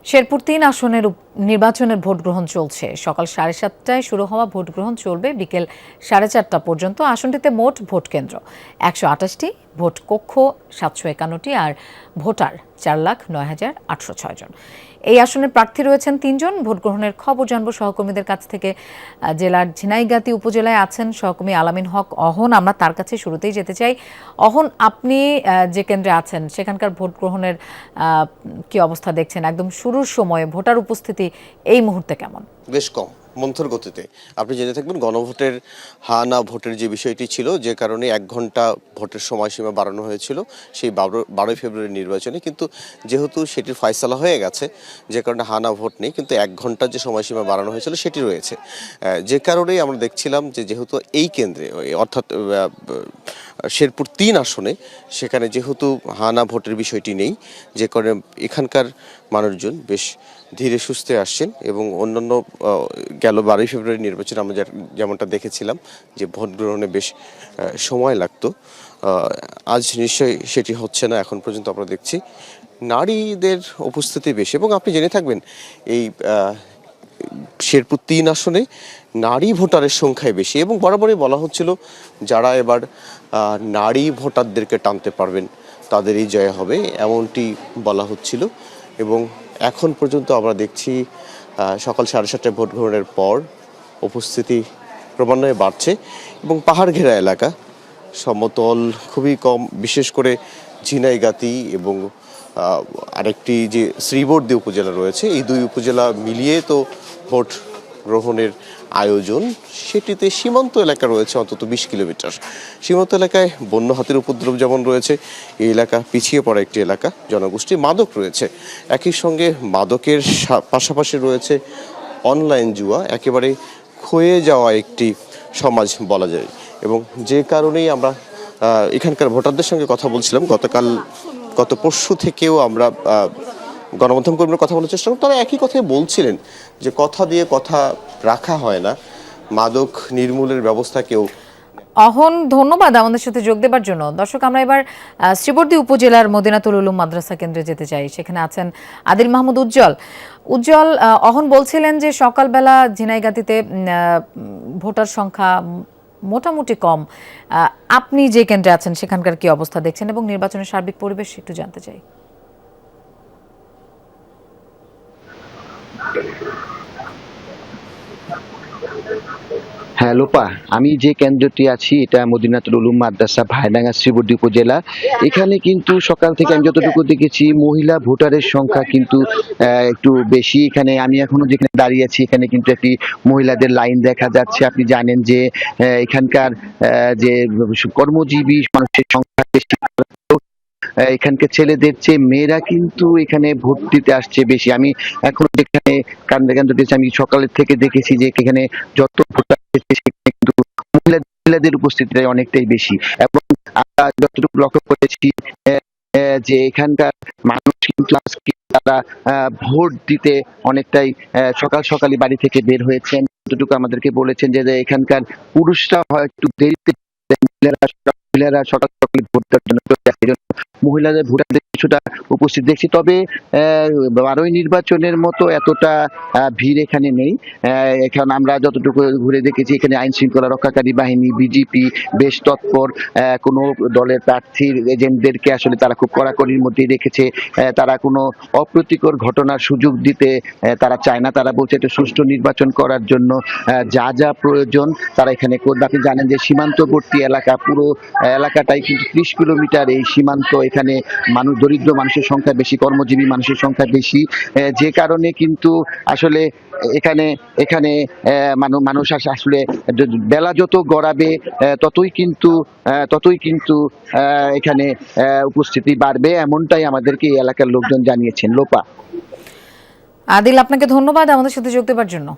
শেরপুর ৩ আসনের নির্বাচনের ভোট গ্রহণ চলছে। সকাল ৭:৩০টায় শুরু হওয়া ভোট গ্রহণ চলবে বিকেল ৪:৩০টা পর্যন্ত। আসনটিতে মোট ভোট কেন্দ্র ১২৮টি, ভোট কক্ষ ৭৫১টি আর ভোটার ৪,০৯,৮০৬ জন। এই আসনের প্রার্থী রয়েছেন ৩ জন। ভোট গ্রহণের খবর জানবো সহকর্মীদের কাছ থেকে। জেলার ঝিনাইগাতী উপজেলায় আছেন সহকর্মী আলামিন হক অহন। আমরা তার কাছে শুরুতেই যেতে চাই। অহন, আপনি যে কেন্দ্রে আছেন সেখানকার ভোট গ্রহণের কি অবস্থা দেখছেন? একদম শুরুর সময়ে ভোটার উপস্থিতি এই মুহূর্তে কেমন? বেশ কম, মন্থর গতিতে। আপনি জেনে থাকবেন গণভোটের না ভোটের যে বিষয়টি ছিল, যে কারণে ১ ঘন্টা ভোটের সময়সীমা বাড়ানো হয়েছিল সেই ১২ই ফেব্রুয়ারি নির্বাচনে, কিন্তু যেহেতু সেটির ফয়সালা হয়ে গেছে, যে কারণে না ভোট নেই, কিন্তু ১ ঘন্টার যে সময়সীমা বাড়ানো হয়েছিল সেটি রয়েছে। যে কারণেই আমরা দেখছিলাম যে যেহেতু এই কেন্দ্রে অর্থাৎ শেরপুর ৩ আসনে সেখানে যেহেতু না ভোটের বিষয়টি নেই, যে কারণে এখানকার মানুষজন বেশ ধীরে সুস্থে আসছেন এবং অন্যান্য গেল ১২ই ফেব্রুয়ারি নির্বাচনে আমরা যেমনটা দেখেছিলাম যে ভোট গ্রহণে বেশ সময় লাগতো, আজ নিশ্চয়ই সেটি হচ্ছে না। এখন পর্যন্ত আমরা দেখছি নারীদের উপস্থিতি বেশি, এবং আপনি জেনে থাকবেন এই শেরপুর ৩ আসনে নারী ভোটারের সংখ্যায় বেশি, এবং বরাবরই বলা হচ্ছিল যারা এবার নারী ভোটারদেরকে টানতে পারবেন তাদেরই জয় হবে, এমনটি বলা হচ্ছিল। এবং এখন পর্যন্ত আমরা দেখছি সকাল ৭:৩০টায় ভোট গ্রহণের পর উপস্থিতি ক্রমান্বয়ে বাড়ছে, এবং পাহাড় ঘেরা এলাকা, সমতল খুবই কম, বিশেষ করে ঝিনাইগাতী এবং আরেকটি যে শ্রীবর্দী উপজেলা রয়েছে, এই ২ উপজেলা মিলিয়ে তো ভোট গ্রহণের আয়োজন। সেটিতে সীমান্ত এলাকা রয়েছে অন্তত ২০ কিলোমিটার। সীমান্ত এলাকায় বন্য হাতির উপদ্রব যেমন রয়েছে, এই এলাকা পিছিয়ে পড়া একটি এলাকা, জনগোষ্ঠী মাদক রয়েছে, একই সঙ্গে মাদকের পাশাপাশি রয়েছে অনলাইন জুয়া, একেবারে ক্ষয়ে যাওয়া একটি সমাজ বলা যায়। এবং যে কারণেই আমরা এখানকার ভোটারদের সঙ্গে কথা বলছিলাম, গত পরশু থেকেও আমরা গণমাধ্যম কর্মীর কথা বলার চেষ্টা করি, তারা একই কথাই বলছিলেন যে কথা দিয়ে কথা রাখা হয় না, মাদক নির্মূলের ব্যবস্থা কেউ। অহন, ধন্যবাদ আমাদের সাথে যোগ দেবার জন্য। দর্শক, আমরা এবার শ্রীবর্দী উপজেলার মদিনাতুল উলুম মাদ্রাসা কেন্দ্রে যেতে চাই। সেখানে আছেন আদিল মাহমুদ উজ্জ্বল। উজ্জ্বল, অহন বলছিলেন যে সকালবেলা ঝিনাইগাতীতে ভোটার সংখ্যা মোটামুটি কম। আপনি যে কেন্দ্রে আছেন সেখানকার কি অবস্থা দেখছেন এবং নির্বাচনের সার্বিক পরিবেশ একটু জানতে চাই। হ্যাঁ লোপা, আমি যে কেন্দ্রটি আছি এটা মদিনাতুল উলুম মাদ্রাসা, ভাইডাঙ্গা, শ্রীবর্দী উপজেলা। এখানে কিন্তু সকাল থেকে আমি যতটুকু দেখেছি মহিলা ভোটারের সংখ্যা কিন্তু একটু বেশি। এখানে আমি এখনো যেখানে দাঁড়িয়ে আছি এখানে কিন্তু একটি মহিলাদের লাইন দেখা যাচ্ছে। আপনি জানেন যে এখানকার যে কর্মজীবী মানুষের সংখ্যা বেশি, এখানকার ছেলেদের চেয়ে মেয়েরা কিন্তু এখানে ভোট দিতে আসছে বেশি। আমি এখন যেখানে কেন্দ্র দিয়েছি, আমি সকালের থেকে দেখেছি যে এখানে যত ভোটার সেখানে কিন্তু মহিলাদের উপস্থিতিটাই অনেকটাই বেশি। এবং আমরা যতটুকু লক্ষ্য করেছি যে এখানকার মানুষ কিন্তু আজকে তারা ভোট দিতে অনেকটাই সকাল সকালই বাড়ি থেকে বের হয়েছেন। যতটুকু আমাদেরকে বলেছেন যে এখানকার পুরুষরা হয় একটু দেরিতে, মহিলারা সকাল সকালে ভোট দেওয়ার জন্য চলে আসে। মহিলাদের ভোটারদের কিছুটা উপস্থিত দেখছি, তবে ১২ই নির্বাচনের মতো এতটা ভিড় এখানে নেই। এখন আমরা যতটুকু ঘুরে দেখেছি এখানে আইন শৃঙ্খলা রক্ষাকারী বাহিনী, বিজিপি বেশ তৎপর। কোনো দলের প্রার্থীর এজেন্টদেরকে আসলে তারা খুব কড়াকড়ির মধ্যেই রেখেছে। তারা কোনো অপ্রীতিকর ঘটনার সুযোগ দিতে তারা চায় না। তারা বলছে একটা সুষ্ঠু নির্বাচন করার জন্য যা যা প্রয়োজন তারা এখানে করবে। আপনি জানেন যে সীমান্তবর্তী এলাকা, পুরো এলাকাটাই কিন্তু ৩০ কিলোমিটার এই সীমান্ত। এখানে মানুষ, দরিদ্র মানুষের সংখ্যা বেশি, কর্মজীবী মানুষের সংখ্যা বেশি, যে কারণে কিন্তু আসলে এখানে এখানে মানুষ আসলে বেলা যত গড়াবে ততই কিন্তু এখানে উপস্থিতি বাড়বে, এমনটাই আমাদেরকে এই এলাকার লোকজন জানিয়েছেন। লোপা। আদিল, আপনাকে ধন্যবাদ আমাদের সাথে যোগ দেবার জন্য।